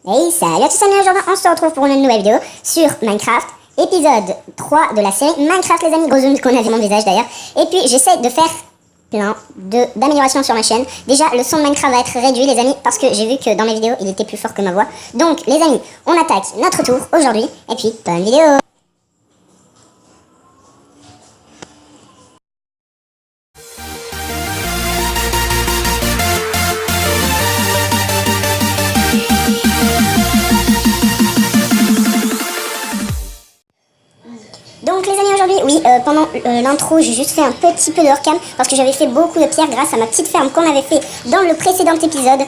Hey, salut à tous amis, aujourd'hui on se retrouve pour une nouvelle vidéo sur Minecraft, épisode 3 de la série Minecraft les amis, gros zoom qu'on a vu mon visage d'ailleurs. Et puis j'essaie de faire plein d'améliorations sur ma chaîne. Déjà le son de Minecraft va être réduit les amis, parce que j'ai vu que dans mes vidéos il était plus fort que ma voix. Donc les amis, on attaque notre tour aujourd'hui, et puis bonne vidéo. Donc les amis aujourd'hui, oui, pendant l'intro j'ai juste fait un petit peu de hors-cam parce que j'avais fait beaucoup de pierres grâce à ma petite ferme qu'on avait fait dans le précédent épisode.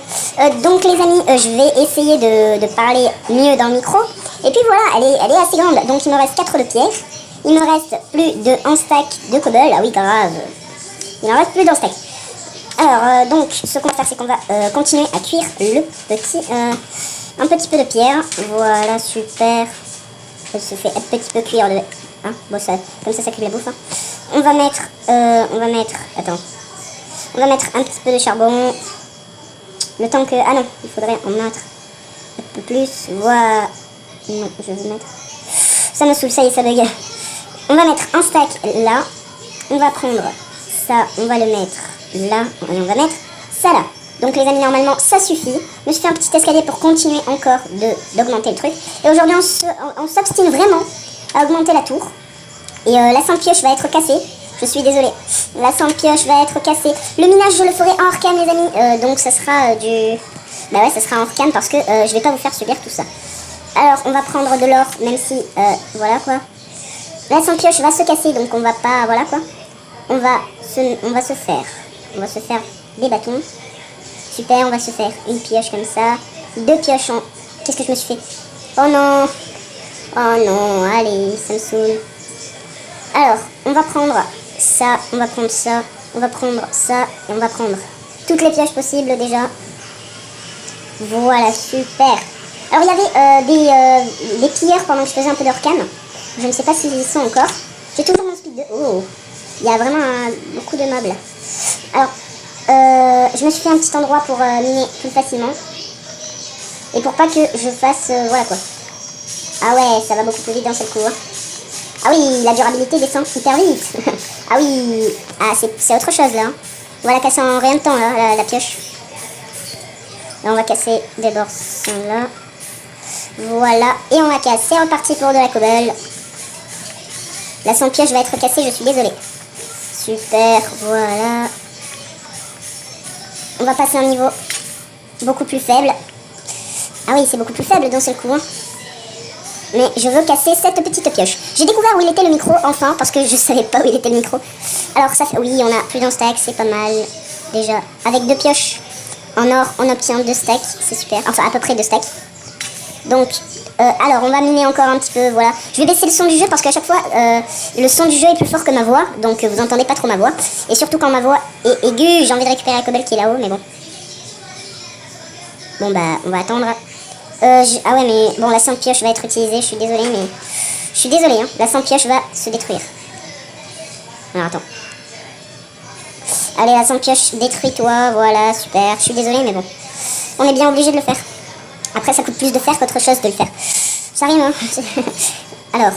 Donc les amis, je vais essayer de parler mieux dans le micro. Et puis voilà, elle est assez grande, donc il me reste 4 de pierre. Il me reste plus de 1 stack de cobble, ah oui grave, il me reste plus d'1 stack. Alors donc ce qu'on va faire c'est qu'on va continuer à cuire un petit peu de pierre. Voilà, super. Elle se fait un petit peu cuire le... Hein, bon, ça, comme ça cuit la bouffe. Hein. On va mettre attends. On va mettre un petit peu de charbon. Le temps que... Ah non, il faudrait en mettre un peu plus. Voilà. Non, je vais mettre... Ça me saoule, ça y est, ça bug. On va mettre un stack là. On va prendre ça, on va le mettre là. Et on va mettre ça là. Donc les amis, normalement ça suffit. Je me suis fait un petit escalier pour continuer encore d'augmenter le truc. Et aujourd'hui on s'obstine vraiment à augmenter la tour. Et la cendre pioche va être cassée. Je suis désolée. La cendre pioche va être cassée. Le minage je le ferai en hors-cam les amis. Donc ça sera du... Bah ouais, ça sera en hors-cam parce que je vais pas vous faire subir tout ça. Alors on va prendre de l'or, même si... voilà quoi. La cendre pioche va se casser, donc on va pas... Voilà quoi. On va se faire des bâtons. Super, on va se faire une pioche comme ça. 2 pioches en... Qu'est-ce que je me suis fait? Oh non. Oh non, allez, ça me saoule. Alors, on va prendre ça, on va prendre ça, on va prendre ça, et on va prendre toutes les pioches possibles déjà. Voilà, super. Alors, il y avait des pilleurs pendant que je faisais un peu de hors-cam. Je ne sais pas s'ils y sont encore. J'ai toujours mon speed de... Oh, il y a vraiment beaucoup de meubles. Alors... je me suis fait un petit endroit pour miner plus facilement. Et pour pas que je fasse... voilà quoi. Ah ouais, ça va beaucoup plus vite d'un seul coup. Hein. Ah oui, la durabilité descend hyper vite. Ah oui. Ah, c'est autre chose là. Hein. On va la casser en rien de temps là, la pioche. Là, on va casser d'abord celle-là. Voilà. Et on va casser. C'est reparti pour de la cobble. La son pioche va être cassée, je suis désolée. Super, voilà. On va passer à un niveau beaucoup plus faible. Ah oui, c'est beaucoup plus faible d'un seul coup. Hein. Mais je veux casser cette petite pioche. J'ai découvert où il était le micro, enfin, parce que je savais pas où il était le micro. Alors ça fait... Oui, on a plus d'un stack, c'est pas mal. Déjà, avec 2 pioches en or, on obtient 2 stacks. C'est super. Enfin, à peu près 2 stacks. Donc, alors, on va miner encore un petit peu, voilà. Je vais baisser le son du jeu parce qu'à chaque fois, le son du jeu est plus fort que ma voix. Donc, vous entendez pas trop ma voix. Et surtout quand ma voix est aiguë, j'ai envie de récupérer la cobble qui est là-haut, mais bon. Bon, bah, on va attendre. Ah ouais, mais bon, la cendre pioche va être utilisée, je suis désolée, mais... Je suis désolée, hein. La cendre pioche va se détruire. Alors, attends. Allez, la cendre pioche, détruis-toi, voilà, super. Je suis désolée, mais bon. On est bien obligé de le faire. Après, ça coûte plus de faire qu'autre chose de le faire. Ça rime, hein. Alors,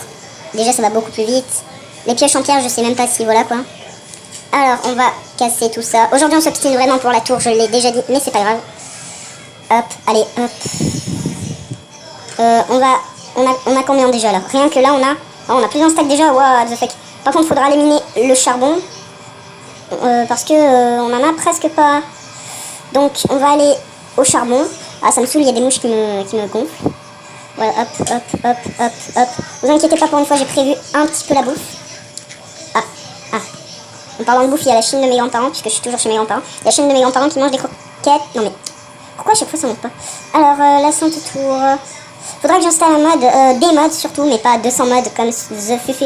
déjà, ça va beaucoup plus vite. Les pioches en pierre, je sais même pas si... Voilà, quoi. Alors, on va casser tout ça. Aujourd'hui, on s'obstine vraiment pour la tour, je l'ai déjà dit, mais c'est pas grave. Hop, allez, hop. On a combien déjà, là? Rien que là, on a plus d'un stack déjà, what the fuck. Par contre, il faudra éliminer le charbon. Parce que on en a presque pas. Donc, on va aller au charbon. Ah, ça me saoule, il y a des mouches qui me gonflent. Voilà, hop, hop, hop, hop, hop. Vous inquiétez pas, pour une fois, j'ai prévu un petit peu la bouffe. Ah. En parlant de bouffe, il y a la chaîne de mes grands-parents, puisque je suis toujours chez mes grands-parents. Il y a la chaîne de mes grands-parents qui mangent des croquettes. Non mais, pourquoi à chaque fois ça monte pas? Alors, la santé tour... Faudra que j'installe un mode, des mods surtout, mais pas 200 mods comme The Fufu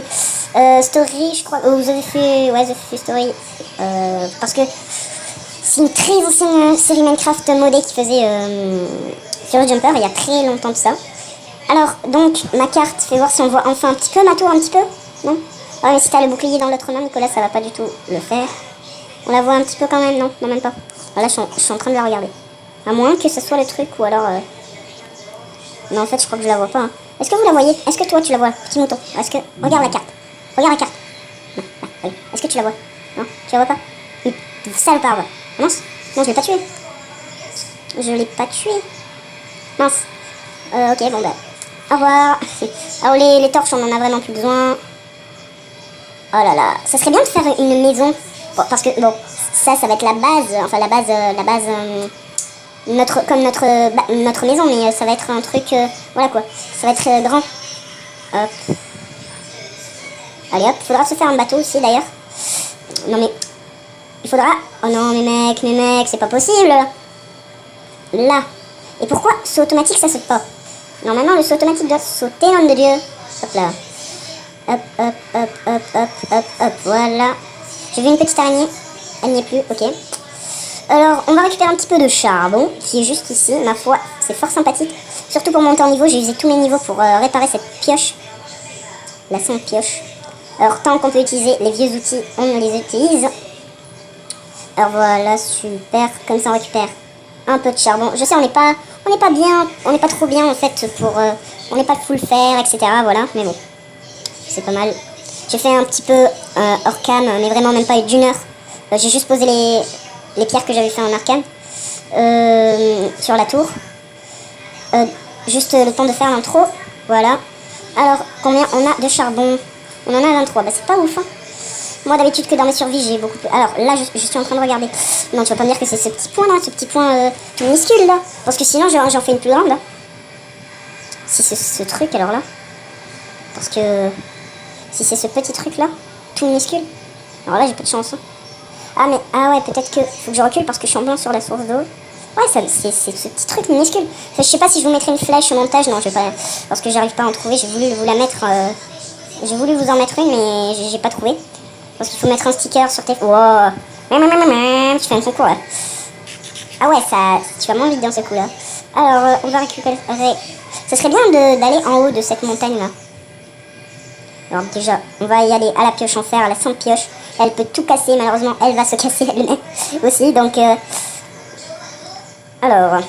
Story, je crois. Ou The Fufu, ouais, The Fufu Story. Parce que... C'est une très ancienne série Minecraft modée qui faisait sur le Jumper, il y a très longtemps de ça. Alors, donc, ma carte, fais voir si on voit enfin un petit peu ma tour, un petit peu. Non? Ouais, mais si t'as le bouclier dans l'autre main, Nicolas, ça va pas du tout le faire. On la voit un petit peu quand même, non? Non, même pas. Voilà, je suis en train de la regarder. À moins que ce soit le truc, ou alors... Mais en fait, je crois que je la vois pas. Hein. Est-ce que vous la voyez? Est-ce que toi, tu la vois, petit mouton? Est-ce que... Regarde la carte. Regarde la carte. Non, là, allez. Est-ce que tu la vois? Non, tu la vois pas? Salopard, va. Mince. Non, je l'ai pas tué. Je l'ai pas tué. Mince. Ok, bon bah. Au revoir. Alors les torches, on en a vraiment plus besoin. Oh là là. Ça serait bien de faire une maison. Bon, parce que, bon, ça va être la base. Enfin, la base... notre maison, mais ça va être un truc... voilà quoi. Ça va être grand. Hop. Allez hop. Faudra se faire un bateau aussi d'ailleurs. Non mais... Il faudra... Oh non, mes mecs, c'est pas possible. Là. Et pourquoi saut automatique, ça saute pas? Normalement, le saut automatique doit sauter, nom de Dieu. Hop là. Hop, hop, hop, hop, hop, hop, hop, voilà. J'ai vu une petite araignée. Elle n'y est plus, ok. Alors, on va récupérer un petit peu de charbon, qui est juste ici. Ma foi, c'est fort sympathique. Surtout pour monter en niveau, j'ai usé tous mes niveaux pour réparer cette pioche. La sonde pioche. Alors, tant qu'on peut utiliser les vieux outils, on les utilise. Alors voilà, super. Comme ça, on récupère un peu de charbon. Je sais, on n'est pas bien, on n'est pas trop bien en fait pour, on n'est pas full fer, etc. Voilà, mais bon, c'est pas mal. J'ai fait un petit peu hors cam, mais vraiment même pas d'une heure. J'ai juste posé les pierres que j'avais fait en arcane sur la tour. Juste le temps de faire l'intro, voilà. Alors, combien on a de charbon? On en a 23, bah c'est pas ouf, hein. Moi d'habitude que dans mes survies j'ai beaucoup plus... Alors là je suis en train de regarder. Non, tu vas pas me dire que c'est ce petit point là, ce petit point tout minuscule là. Parce que sinon j'en fais une plus grande là. Si c'est ce truc alors là. Parce que... Si c'est ce petit truc là, tout minuscule. Alors là j'ai pas de chance. Hein. Ah mais... Ah ouais, peut-être que... Faut que je recule parce que je suis en blanc sur la source d'eau. Ouais, c'est ce petit truc minuscule. Enfin, je sais pas si je vous mettrai une flèche au montage. Non, je vais pas... Parce que j'arrive pas à en trouver. J'ai voulu vous la mettre... J'ai voulu vous en mettre une mais j'ai pas trouvé. Parce qu'il faut mettre un sticker sur tes... Wow. Tu fais un concours là. Ah ouais, ça... Tu vas moins vite dans ce coup là. Alors, on va récupérer... Ça serait bien d'aller en haut de cette montagne là. Alors déjà, on va y aller à la pioche en fer, à la sonde pioche. Elle peut tout casser, malheureusement, elle va se casser elle-même aussi. Donc, alors...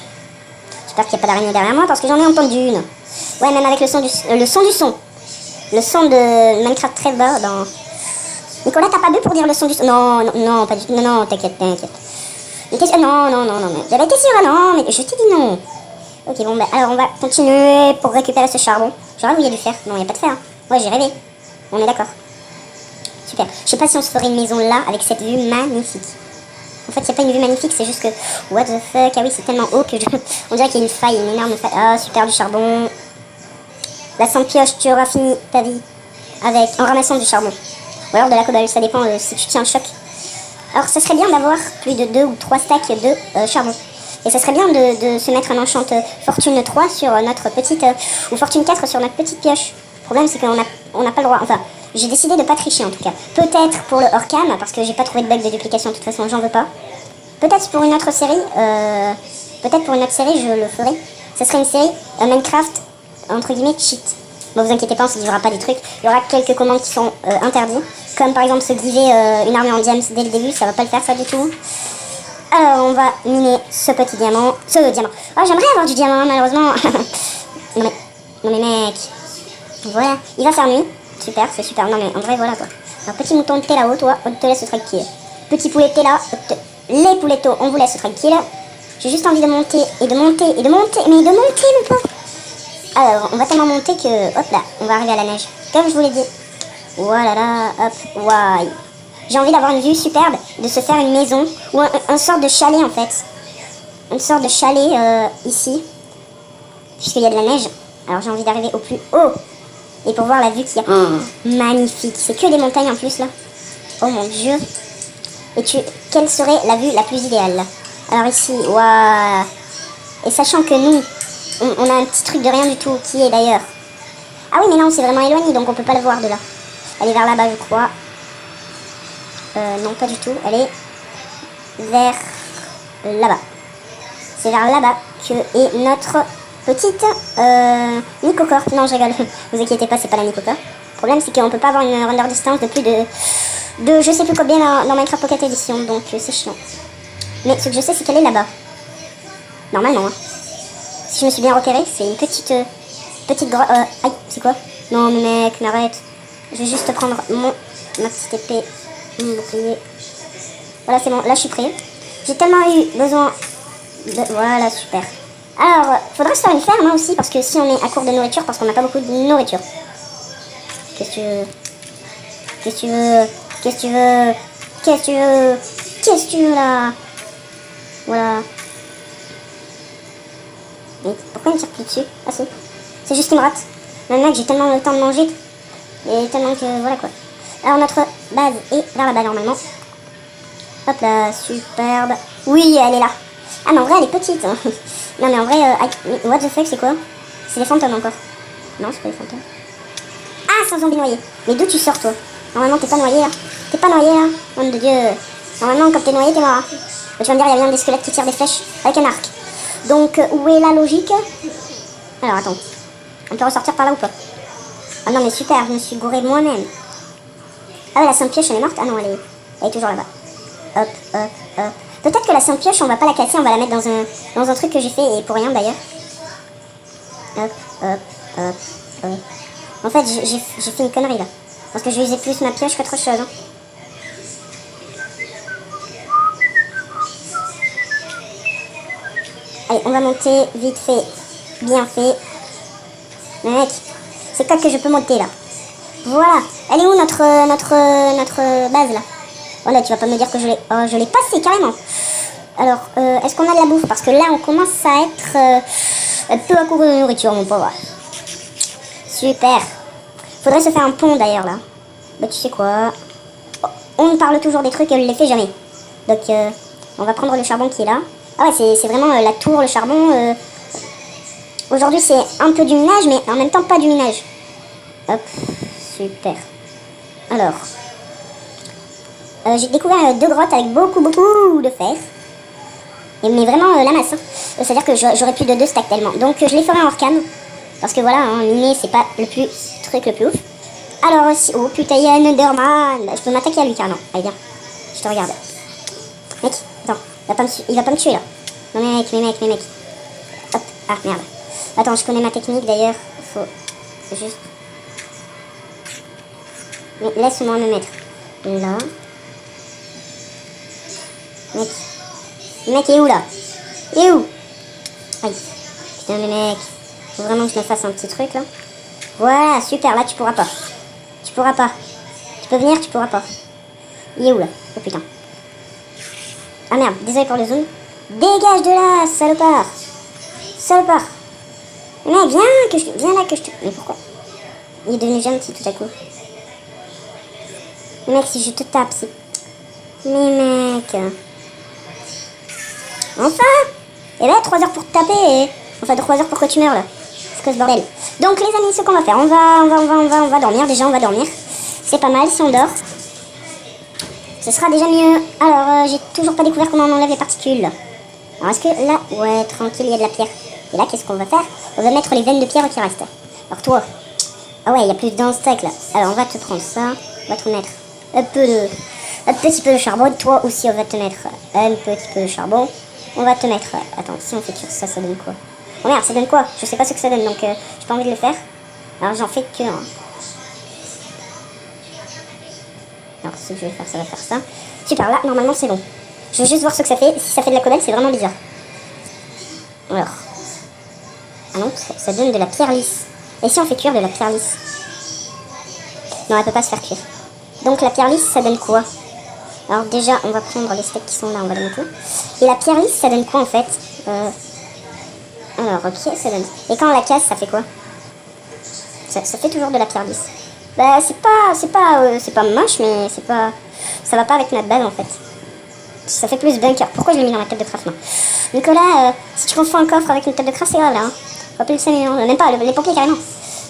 J'espère qu'il n'y a pas d'araignée derrière moi parce que j'en ai entendu une. Ouais, même avec le son du son. Le son de Minecraft très bas dans... Nicolas, t'as pas bu pour dire le son du son? Non, non, non, pas du tout. Non, non, t'inquiète, t'inquiète. Non, non, non, non, mais j'avais été sûre, non, mais je t'ai dit non. Ok, bon, bah, alors on va continuer pour récupérer ce charbon. J'aurais voulu du fer. Non, il n'y a pas de fer. Hein. Ouais, j'ai rêvé. On est d'accord. Super. Je sais pas si on se ferait une maison là, avec cette vue magnifique. En fait, il n'y a pas une vue magnifique, c'est juste que... What the fuck? Ah oui, c'est tellement haut que je... On dirait qu'il y a une faille, une énorme faille. Ah, super, du charbon. La sonde pioche, tu auras fini ta vie en ramassant du charbon. Ou alors de la cobble, ça dépend si tu tiens le choc. Alors ça serait bien d'avoir plus de 2 ou 3 stacks de charbon. Et ça serait bien de se mettre un enchant fortune 3 sur notre petite... ou fortune 4 sur notre petite pioche. Le problème c'est qu'on n'a pas le droit... Enfin, j'ai décidé de pas tricher en tout cas. Peut-être pour le hors cam, parce que j'ai pas trouvé de bug de duplication, de toute façon j'en veux pas. Peut-être pour une autre série, je le ferai. Ça serait une série Minecraft, entre guillemets, cheat. Bon, vous inquiétez pas, on se livrera pas des trucs. Il y aura quelques commandes qui sont interdites. Comme par exemple se giver une armée en diams dès le début, ça va pas le faire ça du tout. Alors on va miner ce petit diamant. Ce diamant. Oh, j'aimerais avoir du diamant, malheureusement. non mais mec. Voilà. Il va faire nuit. Super, c'est super. Non mais en vrai, voilà quoi. Alors petit mouton, t'es là-haut, toi. On te laisse tranquille. Petit poulet, t'es là. Les poulettos, on vous laisse tranquille. J'ai juste envie de monter et de monter et de monter. Mais de monter, mon pauvre. Alors, on va tellement monter que, hop là, on va arriver à la neige. Comme je vous l'ai dit. Voilà, là, hop, waouh. J'ai envie d'avoir une vue superbe, de se faire une maison, ou un sorte de chalet en fait. Une sorte de chalet ici, puisqu'il y a de la neige. Alors j'ai envie d'arriver au plus haut, et pour voir la vue qu'il y a. Magnifique, c'est que des montagnes en plus là. Oh mon dieu. Et quelle serait la vue la plus idéale là? Alors ici, waouh. Et sachant que nous... On a un petit truc de rien du tout, qui est d'ailleurs... Ah oui, mais là, on s'est vraiment éloigné, donc on peut pas le voir de là. Elle est vers là-bas, je crois. Non, pas du tout. Elle est vers là-bas. C'est vers là-bas que est notre petite Nicocorp. Non, je rigole. Vous inquiétez pas, c'est pas la Nicocorp. Le problème, c'est qu'on peut pas avoir une render distance de plus de je sais plus combien dans Minecraft Pocket Edition, donc c'est chiant. Mais ce que je sais, c'est qu'elle est là-bas. Normalement, hein. Si je me suis bien repéré, c'est une petite grotte. Aïe, c'est quoi? Non, mais mec, mais arrête. Je vais juste prendre ma petite épée, mon bouclier. Voilà, c'est bon, là je suis prêt. J'ai tellement eu besoin de... Voilà, super. Alors, faudrait se faire une ferme hein, aussi, parce que si on est à court de nourriture, parce qu'on n'a pas beaucoup de nourriture. Qu'est-ce que tu veux? Qu'est-ce que tu veux? Qu'est-ce que tu veux? Qu'est-ce que tu veux? Qu'est-ce que tu veux là? Voilà. Mais pourquoi il me tire plus dessus? Ah si. C'est juste qu'il me rate. Mais mec, j'ai tellement le temps de manger. Et tellement que... Voilà quoi. Alors notre base est vers là-bas normalement. Hop là, superbe. Oui, elle est là. Ah mais en vrai elle est petite. Hein. Non mais en vrai, what the fuck c'est quoi? C'est des fantômes encore. Non, c'est pas des fantômes. Ah, c'est un zombie noyé. Mais d'où tu sors toi? Normalement t'es pas noyé là. T'es pas noyé là. Homme de Dieu. Normalement quand t'es noyé t'es mort. Hein. Tu vas me dire il y a bien des squelettes qui tirent des flèches avec un arc. Donc où est la logique? Alors attends. On peut ressortir par là ou pas? Ah non mais super, je me suis gouré moi-même. Ah ouais, la sainte pioche elle est morte? Ah non, elle est toujours là-bas. Hop, hop, hop. Peut-être que la sainte pioche on va pas la casser, on va la mettre dans un truc que j'ai fait et pour rien d'ailleurs. Hop, hop, hop, hop. En fait j'ai fait une connerie là. Parce que je vais user plus ma pioche qu'autre chose. Hein. Allez, on va monter vite fait, bien fait. Mais mec, c'est quoi que je peux monter là? Voilà. Elle est où notre base là? Oh là, tu vas pas me dire que je l'ai... Oh, je l'ai passé carrément. Alors, est-ce qu'on a de la bouffe? Parce que là, on commence à être un peu à court de nourriture, mon pauvre. Super. Faudrait se faire un pont d'ailleurs là. Bah tu sais quoi? On me parle toujours des trucs et on ne les fait jamais. Donc, on va prendre le charbon qui est là. Ah ouais, c'est vraiment la tour, le charbon. Aujourd'hui, c'est un peu du minage, mais en même temps pas du minage. Hop, super. Alors, j'ai découvert 2 grottes avec beaucoup de fer. Mais vraiment la masse. Hein. C'est-à-dire que j'aurais plus de 2 stacks tellement. Donc je les ferai en hors-cam. Parce que voilà, hein, miner c'est pas le truc le plus ouf. Alors aussi, oh putain, il y a un Enderman. Je peux m'attaquer à lui carrément. Allez viens, je te regarde. Mec, attends, il va pas me tuer là. Non mec. Hop, ah merde. Attends, je connais ma technique d'ailleurs. C'est juste... Mais laisse-moi me mettre là. Mec. Le mec est où là? Il est où? Aïe. Putain le mec. Faut vraiment que je me fasse un petit truc là. Voilà, super, là tu pourras pas. Tu pourras pas. Tu peux venir, tu pourras pas. Il est où là? Oh putain. Ah merde, désolé pour le zoom. Dégage de là, salopard. Salopard. Mais mec, viens là que je te... Mais pourquoi? Il est devenu gentil tout à coup. Mais mec, si je te tape, c'est... Mais mec... Enfin! Et là, 3 heures pour te taper et... Enfin, 3 heures pour que tu meurs, là. C'est quoi ce bordel? Donc, les amis, ce qu'on va faire, on va dormir. Déjà, on va dormir. C'est pas mal si on dort. Ce sera déjà mieux. Alors, j'ai toujours pas découvert comment on enlève les particules. Alors, est-ce que là... Ouais, tranquille, il y a de la pierre. Et là, qu'est-ce qu'on va faire? On va mettre les veines de pierre qui restent. Alors, toi... Ah ouais, il y a plus d'un stack, là. Alors, on va te prendre ça. On va te mettre un petit peu de charbon. Toi aussi, on va te mettre un petit peu de charbon. On va te mettre... Attends, si on fait cuire ça, ça donne quoi? Oh merde, ça donne quoi? Je sais pas ce que ça donne, donc j'ai pas envie de le faire. Alors j'en fais que un. Alors ce que je vais faire, ça va faire ça. Super, là, normalement c'est bon. Je veux juste voir ce que ça fait. Si ça fait de la cobble, c'est vraiment bizarre. Alors. Ah non, ça donne de la pierre lisse. Et si on fait cuire de la pierre lisse? Non, elle peut pas se faire cuire. Donc la pierre lisse, ça donne quoi? Alors déjà, on va prendre les steaks qui sont là, on va les mettre là. Et la pierre lisse, ça donne quoi en fait? Alors, ok, ça donne... Et quand on la casse, ça fait quoi? Ça fait toujours de la pierre lisse. Bah, c'est pas moche, mais c'est pas... Ça va pas avec notre base, en fait. Ça fait plus bunker. Pourquoi je l'ai mis dans la tête de craft, moi? Nicolas, si tu confonds un coffre avec une tête de craft, c'est grave, là. Hein. Faut appeler le SAMU, hein. Même pas, les pompiers, carrément.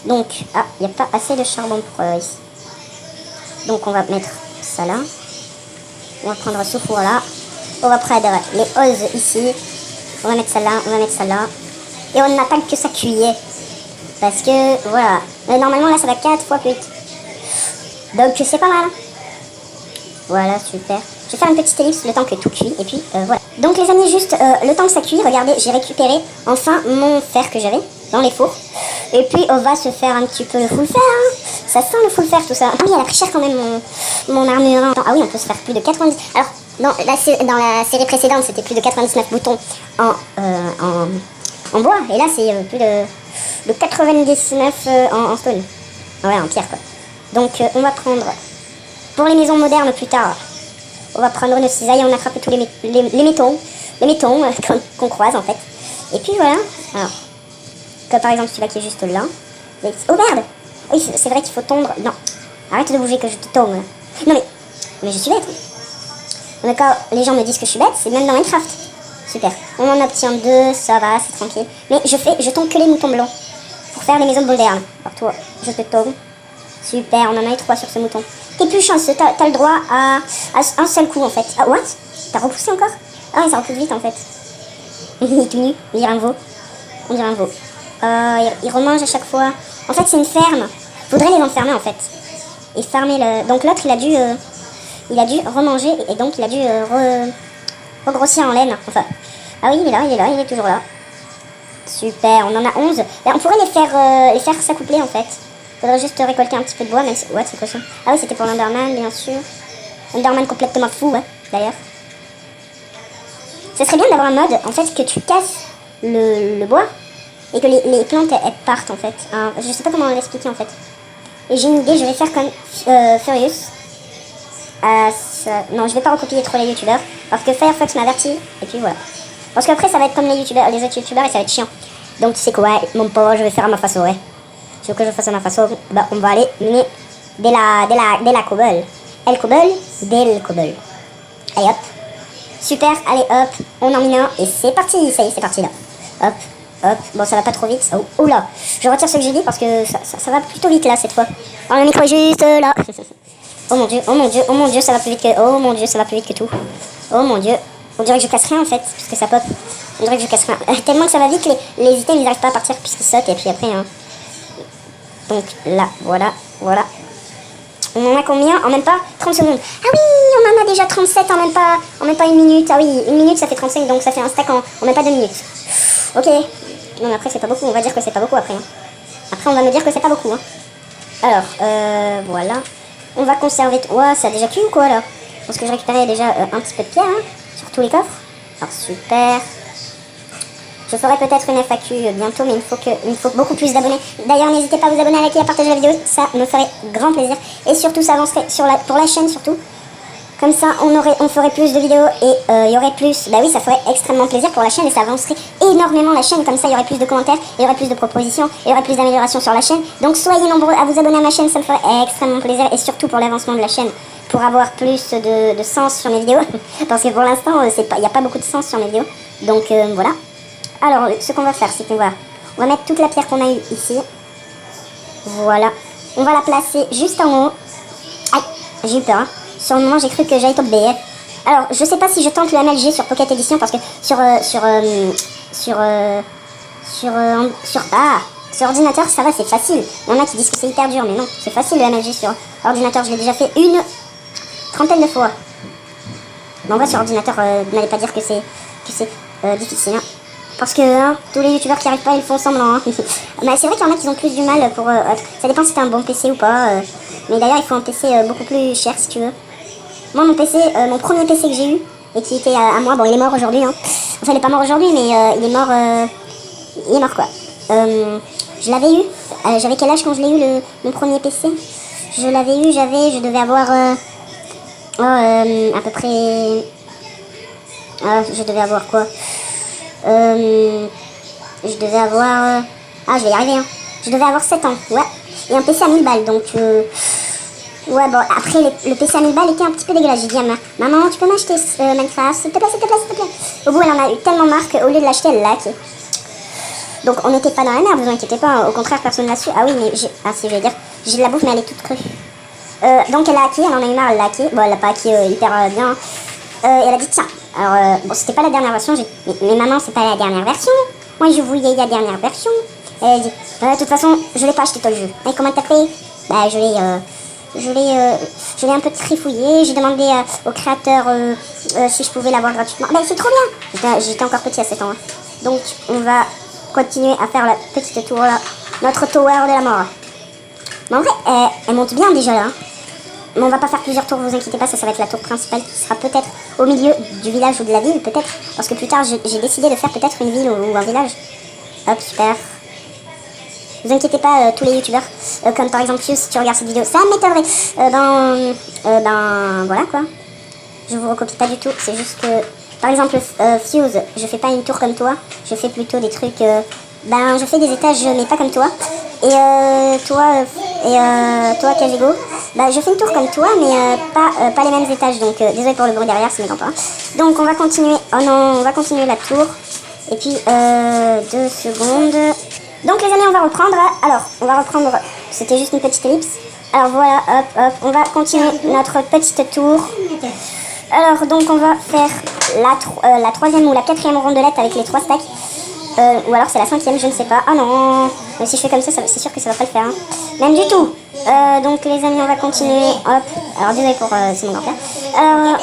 Donc, ah, il n'y a pas assez de charbon pour ici. Donc, on va mettre ça là. On va prendre ce four là. On va prendre les hoses ici. On va mettre ça là, on va mettre ça là. Et on n'attend que ça cuillère. Parce que, voilà. Normalement, là, ça va 4 fois plus vite. Donc, c'est pas mal. Voilà, super. vais faire une petite ellipse le temps que tout cuit, et puis voilà. Donc les amis, juste le temps que ça cuit, regardez, j'ai récupéré enfin mon fer que j'avais dans les fours. Et puis on va se faire un petit peu le full fer, hein. Ça sent le full fer tout ça. Ah oui, elle a pris cher quand même mon armure. Hein. Ah oui, on peut se faire plus de 90. Alors, dans la série précédente, c'était plus de 99 boutons en bois. Et là, c'est plus de 99 en stone. Ouais, en pierre quoi. Donc on va prendre, pour les maisons modernes plus tard, on va prendre une cisaille et on attrape tous les métaux qu'on croise en fait. Et puis voilà. Alors, comme par exemple celui-là qui est juste là. Oh merde! Oui, c'est vrai qu'il faut tondre. Non, arrête de bouger que je te tombe. Non mais je suis bête. D'accord, les gens me disent que je suis bête, c'est même dans Minecraft. Super. On en obtient 2, ça va, c'est tranquille. Mais je tombe que les moutons blancs pour faire les maisons modernes. Alors toi, je te tombe. Super, on en a eu 3 sur ce mouton. T'es plus chanceux, t'as le droit à un seul coup en fait. Ah, what? T'as repoussé encore? Ah, ça repousse vite en fait. Il est tout nu, on dirait un veau. On dirait un veau. Il remange à chaque fois. En fait, c'est une ferme. Faudrait les enfermer en fait. Et farmer le. Donc l'autre, il a dû remanger et donc il a dû regrossir en laine. Enfin. Ah oui, il est toujours là. Super, on en a 11. Là, on pourrait les faire s'accoupler en fait. Faudrait juste récolter un petit peu de bois, même si... Ouais, c'est quoi ça? Ah oui, c'était pour l'Enderman, bien sûr. L'Enderman complètement fou, ouais, d'ailleurs. Ce serait bien d'avoir un mode, en fait, que tu casses le bois et que les plantes, elles partent, en fait. Alors, je sais pas comment l'expliquer, en fait. Et j'ai une idée, je vais faire comme Furious. Non, je vais pas recopier trop les youtubeurs, parce que Firefox m'a averti, et puis voilà. Parce qu'après, ça va être comme les autres youtubeurs, et ça va être chiant. Donc, tu sais quoi, mon pauvre, je vais faire à ma façon, ouais. Si tu veux que je fasse à ma façon, bah, on va aller miner dès la cobble. El cobble, dès le cobble. Allez hop. Super, allez hop, on en mine un et c'est parti, ça y est, c'est parti là. Hop, hop, bon ça va pas trop vite. Oh là, je retire ce que j'ai dit parce que ça va plutôt vite là cette fois. Oh, le micro est juste là. Oh mon dieu, oh mon dieu, oh mon dieu, ça va plus vite que... Oh mon dieu, ça va plus vite que tout. Oh mon dieu, on dirait que je casse rien en fait, puisque ça pop. On dirait que je casse rien. Tellement que ça va vite que les items ils arrivent pas à partir puisqu'ils sautent et puis après... Hein. Donc là, voilà. On en a combien? En même pas 30 secondes. Ah oui, on en a déjà 37 en même pas une minute. Ah oui, une minute ça fait 35, donc ça fait un stack en même pas 2 minutes. Ok. Non mais après c'est pas beaucoup, on va dire que c'est pas beaucoup après. Hein. Après on va me dire que c'est pas beaucoup. Hein. Alors, voilà. On va conserver... Ouah, ça a déjà cuit ou quoi là? Parce que je récupérais déjà un petit peu de pierre hein, sur tous les coffres. Alors super. Je ferai peut-être une FAQ bientôt, mais il me faut beaucoup plus d'abonnés. D'ailleurs, n'hésitez pas à vous abonner, à liker, à partager la vidéo, ça me ferait grand plaisir. Et surtout, ça avancerait pour la chaîne surtout. Comme ça, on ferait plus de vidéos et il y aurait plus... Bah oui, ça ferait extrêmement plaisir pour la chaîne et ça avancerait énormément la chaîne. Comme ça, il y aurait plus de commentaires, il y aurait plus de propositions, il y aurait plus d'améliorations sur la chaîne. Donc soyez nombreux à vous abonner à ma chaîne, ça me ferait extrêmement plaisir. Et surtout pour l'avancement de la chaîne, pour avoir plus de sens sur mes vidéos. Parce que pour l'instant, il n'y a pas beaucoup de sens sur mes vidéos. Donc voilà. Alors, ce qu'on va faire, c'est qu'on va mettre toute la pierre qu'on a eue ici. Voilà. On va la placer juste en haut. Aïe, j'ai eu peur. Hein. Sur le moment, j'ai cru que j'allais tomber. Alors, je sais pas si je tente le MLG sur Pocket Edition parce que sur ordinateur, ça va, c'est facile. Il y en a qui disent que c'est hyper dur, mais non, c'est facile le MLG sur ordinateur. Je l'ai déjà fait une trentaine de fois. Mais en vrai, sur ordinateur, n'allez pas dire que c'est difficile. Hein. Parce que hein, tous les youtubeurs qui arrivent pas, ils font semblant. Hein. Mais c'est vrai qu'il y en a qui ont plus du mal pour... ça dépend si t'as un bon PC ou pas. Mais d'ailleurs, il faut un PC beaucoup plus cher si tu veux. Moi, mon PC, mon premier PC que j'ai eu, et qui était à moi, bon, il est mort aujourd'hui. Hein. Enfin, il est pas mort aujourd'hui, mais il est mort... il est mort quoi. Je l'avais eu. J'avais quel âge quand je l'ai eu, mon premier PC? Je l'avais eu, je devais avoir... à peu près... je devais avoir quoi? Je devais avoir... je vais y arriver, hein. Je devais avoir 7 ans, ouais. Et un PC à 1000 balles, donc... Ouais, bon, après, le PC à 1000 balles était un petit peu dégueulasse. J'ai dit à maman, tu peux m'acheter Minecraft, s'il te plaît, s'il te plaît, s'il te plaît. Au bout, elle en a eu tellement marre qu'au lieu de l'acheter, elle l'a hacké. Donc, on n'était pas dans la merde, vous inquiétez pas. Au contraire, personne l'a su. Ah oui, mais j'ai... Ah si, je vais dire, j'ai de la bouffe, mais elle est toute crue. Donc, elle a hacké, elle en a eu marre, elle l'a hacké. Bon, elle l'a pas hacké hyper bien. Et elle a dit, tiens... Alors, bon, c'était pas la dernière version, mais maman, c'est pas la dernière version. Moi, je voulais la dernière version. Elle a dit, de toute façon, je l'ai pas acheté toi le jeu. Et comment t'as fait? Bah, je je l'ai un peu trifouillé. J'ai demandé au créateur si je pouvais l'avoir gratuitement. Ben, c'est trop bien. J'étais encore petit à 7 ans. Hein. Donc, on va continuer à faire la petite tour là. Notre tower de la mort. Mais en vrai, elle monte bien déjà là. Mais on va pas faire plusieurs tours, vous inquiétez pas, ça va être la tour principale qui sera peut-être au milieu du village ou de la ville, peut-être. Parce que plus tard, j'ai décidé de faire peut-être une ville ou un village. Hop, super. Vous inquiétez pas, tous les youtubeurs, comme par exemple Fuse, si tu regardes cette vidéo, ça m'étonnerait. Voilà quoi. Je vous recopie pas du tout, c'est juste que, par exemple, Fuse, je fais pas une tour comme toi, je fais plutôt des trucs, je fais des étages, mais pas comme toi. Et toi, Kajigo, je fais une tour comme toi, mais pas les mêmes étages, donc désolé pour le bruit derrière, c'est mes grands-parents. Donc on va continuer, oh non, on va continuer la tour. Et puis, 2 secondes. Donc les amis, on va reprendre. Alors, on va reprendre, c'était juste une petite ellipse. Alors voilà, hop, on va continuer notre petite tour. Alors, donc on va faire la 3e ou la 4e rondelette avec les 3 stacks. Ou alors c'est la 5e, je ne sais pas. Ah non, mais si je fais comme ça, c'est sûr que ça va pas le faire. Hein. Même du tout. Donc les amis, on va continuer. Hop, alors désolé pour c'est mon grand-père.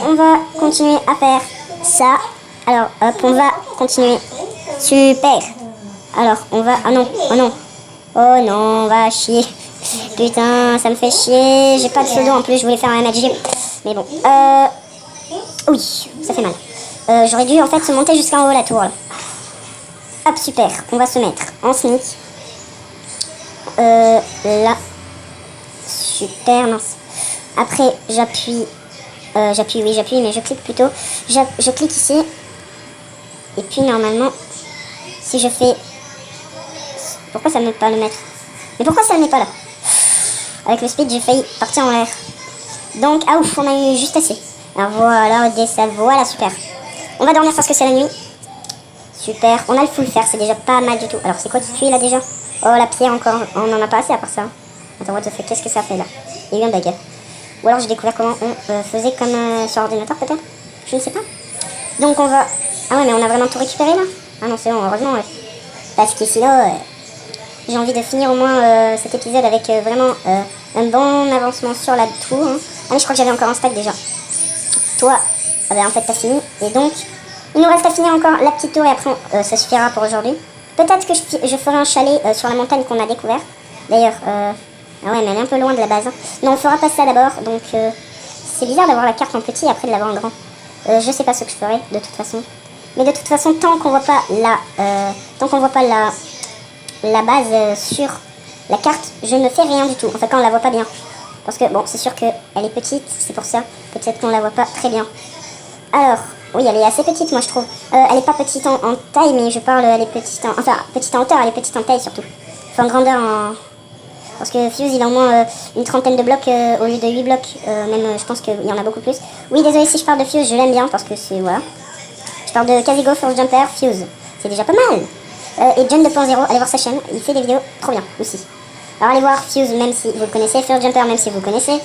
On va continuer à faire ça. Alors, hop, on va continuer. Super. Alors, on va... Ah non, oh non. Oh non, on va chier. Putain, ça me fait chier. J'ai pas de pseudo en plus, je voulais faire un MHG. Mais bon. Oui, ça fait mal. J'aurais dû en fait se monter jusqu'en haut la tour. Là. Hop, super. On va se mettre en sneak. Là. Super, mince. Après, j'appuie, mais je clique plutôt. Je clique ici. Et puis, normalement, si je fais... Pourquoi ça ne met pas le mettre? Mais pourquoi ça ne met pas là? Avec le speed, j'ai failli partir en l'air. Donc, ah ouf, on a eu juste assez. Alors voilà, on descend, voilà, super. On va dormir parce que c'est la nuit. Super, on a le full fer, c'est déjà pas mal du tout. Alors, c'est quoi qui cuit là déjà? Oh, la pierre encore, on en a pas assez à part ça. Attends, what the fuck, qu'est-ce que ça fait là? Il y a eu un bug. Ou alors j'ai découvert comment on faisait comme sur ordinateur peut-être? Je ne sais pas. Donc on va... Ah ouais, mais on a vraiment tout récupéré là? Ah non, c'est bon, heureusement, ouais. Parce que sinon, j'ai envie de finir au moins cet épisode avec vraiment un bon avancement sur la tour. Hein. Ah mais je crois que j'avais encore un stack déjà. Toi, en fait t'as fini. Et donc, il nous reste à finir encore la petite tour et après ça suffira pour aujourd'hui. Peut-être que je ferai un chalet sur la montagne qu'on a découvert. D'ailleurs, ah ouais, mais elle est un peu loin de la base. Hein. Non, on fera pas ça d'abord. Donc, c'est bizarre d'avoir la carte en petit et après de l'avoir en grand. Je sais pas ce que je ferai de toute façon. Mais de toute façon, tant qu'on voit pas la base sur la carte, je ne fais rien du tout. Enfin, quand on la voit pas bien. Parce que, bon, c'est sûr qu'elle est petite, c'est pour ça. Peut-être qu'on la voit pas très bien. Alors, oui, elle est assez petite, moi, je trouve. Elle est pas petite en taille, mais je parle, elle est petite en... Enfin, petite en hauteur, elle est petite en taille, surtout. Enfin, en grandeur, Parce que Fuse, il a au moins une trentaine de blocs au lieu de 8 blocs. Même, je pense qu'il y en a beaucoup plus. Oui, désolé si je parle de Fuse, je l'aime bien, parce que c'est... Voilà. Je parle de Kazigo, First Jumper, Fuse. C'est déjà pas mal. Et John 2.0, allez voir sa chaîne, il fait des vidéos trop bien aussi. Alors allez voir Fuse, même si vous le connaissez, First Jumper, même si vous le connaissez.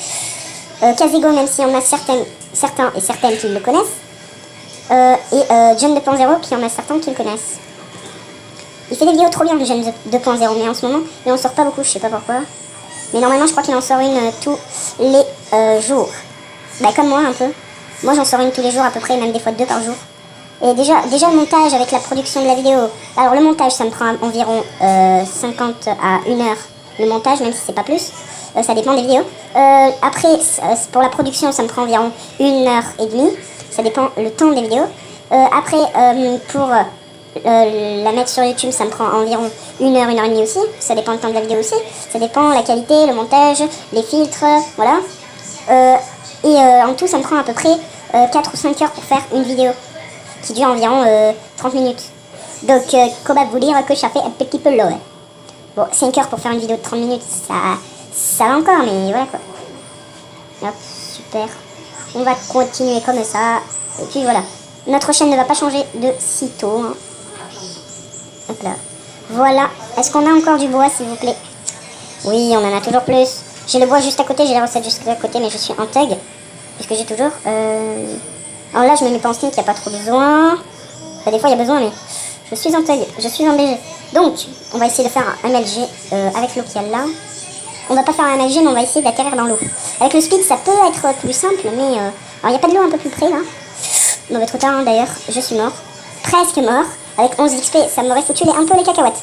Kazigo, même si on a certains et certaines qui le connaissent. Et John 2.0, qui en a certains qui le connaissent. Il fait des vidéos trop bien, John 2.0, mais en ce moment, il en sort pas beaucoup, je sais pas pourquoi. Mais normalement, je crois qu'il en sort une tous les jours. Bah comme moi un peu. Moi j'en sors une tous les jours à peu près, même des fois 2 par jour. Et déjà le montage avec la production de la vidéo. Alors le montage ça me prend environ 50 à 1 heure le montage, même si c'est pas plus. Ça dépend des vidéos. Après pour la production ça me prend environ 1h30. Ça dépend le temps des vidéos. Après pour la mettre sur YouTube ça me prend environ 1h, 1h30 aussi. Ça dépend le temps de la vidéo aussi. Ça dépend la qualité, le montage, les filtres, voilà. En tout ça me prend à peu près 4 ou 5 heures pour faire une vidéo. Qui dure environ 30 minutes. Donc, comment vous dire que ça fait un petit peu long. Bon, 5 heures pour faire une vidéo de 30 minutes, ça va encore, mais voilà quoi. Hop, super. On va continuer comme ça. Et puis voilà. Notre chaîne ne va pas changer de sitôt. Hein. Hop là. Voilà. Est-ce qu'on a encore du bois, s'il vous plaît? Oui, on en a toujours plus. J'ai le bois juste à côté, j'ai la recette juste à côté, mais je suis en tug. Puisque j'ai toujours... Alors là, je me mets pas en sneak, il n'y a pas trop besoin. Enfin, des fois, il y a besoin, mais je suis en tug, je suis en BG. Donc, on va essayer de faire un MLG avec l'eau qu'il y a là. On va pas faire un nageur, mais on va essayer d'atterrir dans l'eau. Avec le speed, ça peut être plus simple, mais... alors, il n'y a pas de l'eau un peu plus près, là. Mauvais trop tard, hein, d'ailleurs. Je suis mort. Presque mort. Avec 11 XP, ça m'aurait foutu un peu les cacahuètes.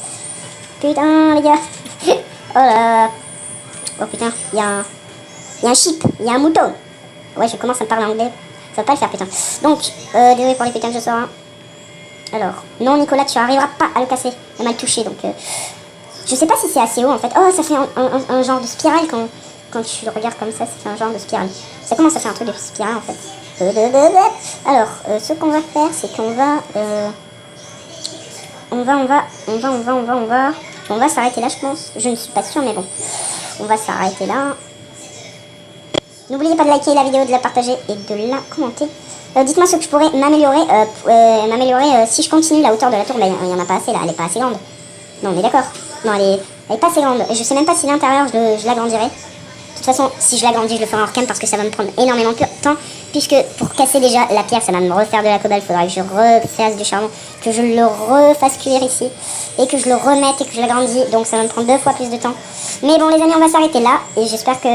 Putain, les gars. Oh là. Oh putain, il y a un sheep, il y a un mouton. Ouais, je commence à me parler anglais. Ça va pas le faire, putain. Donc, désolé pour les putains que je sors. Hein. Alors, non, Nicolas, tu arriveras pas à le casser. Il m'a touché, donc... je sais pas si c'est assez haut, en fait. Oh, ça fait un genre de spirale quand tu le regardes comme ça. Ça fait un genre de spirale. Ça commence à faire un truc de spirale, en fait. Alors, ce qu'on va faire, c'est qu'on va... On va s'arrêter là, je pense. Je ne suis pas sûre, mais bon. On va s'arrêter là. N'oubliez pas de liker la vidéo, de la partager et de la commenter. Dites-moi ce que je pourrais m'améliorer. Si je continue la hauteur de la tour, il n'y en a pas assez là, elle est pas assez grande. Non, on est d'accord. Non, elle est pas assez grande. Je sais même pas si l'intérieur je l'agrandirai. De toute façon, si je l'agrandis, je le ferai en cam parce que ça va me prendre énormément de temps. Puisque pour casser déjà la pierre, ça va me refaire de la cobalt. Il faudra que je refasse du charbon, que je le refasse cuire ici. Et que je le remette et que je l'agrandisse. Donc ça va me prendre 2 fois plus de temps. Mais bon, les amis, on va s'arrêter là. Et j'espère que...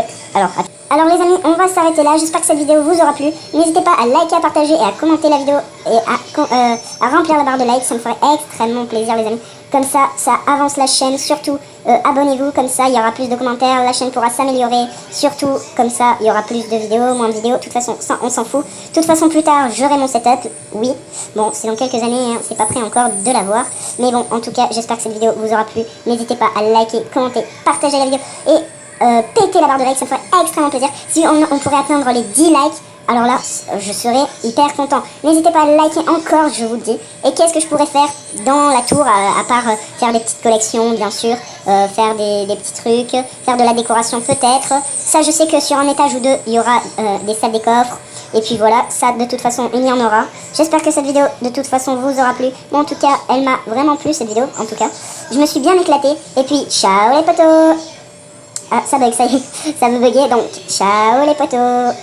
Alors les amis, on va s'arrêter là. J'espère que cette vidéo vous aura plu. N'hésitez pas à liker, à partager et à commenter la vidéo. Et à remplir la barre de like. Ça me ferait extrêmement plaisir, les amis. Comme ça avance la chaîne. Surtout, abonnez-vous. Comme ça, il y aura plus de commentaires. La chaîne pourra s'améliorer. Surtout, comme ça, il y aura plus de vidéos, moins de vidéos. De toute façon, ça, on s'en fout. De toute façon, plus tard, j'aurai mon setup. Oui. Bon, c'est dans quelques années. Hein, c'est pas prêt encore de l'avoir. Mais bon, en tout cas, j'espère que cette vidéo vous aura plu. N'hésitez pas à liker, commenter, partager la vidéo. Et... péter la barre de like, ça me ferait extrêmement plaisir. Si on pourrait atteindre les 10 likes, alors là, je serais hyper content. N'hésitez pas à liker encore, je vous le dis. Et qu'est-ce que je pourrais faire dans la tour, à part faire des petites collections, bien sûr, faire des petits trucs, faire de la décoration peut-être. Ça, je sais que sur un étage ou deux, il y aura des salles des coffres. Et puis voilà, ça, de toute façon, il y en aura. J'espère que cette vidéo, de toute façon, vous aura plu. Bon, en tout cas, elle m'a vraiment plu, cette vidéo, en tout cas. Je me suis bien éclatée. Et puis, ciao les potos! Ah, ça bug, ça y est, ça veut bugger, donc ciao les potos.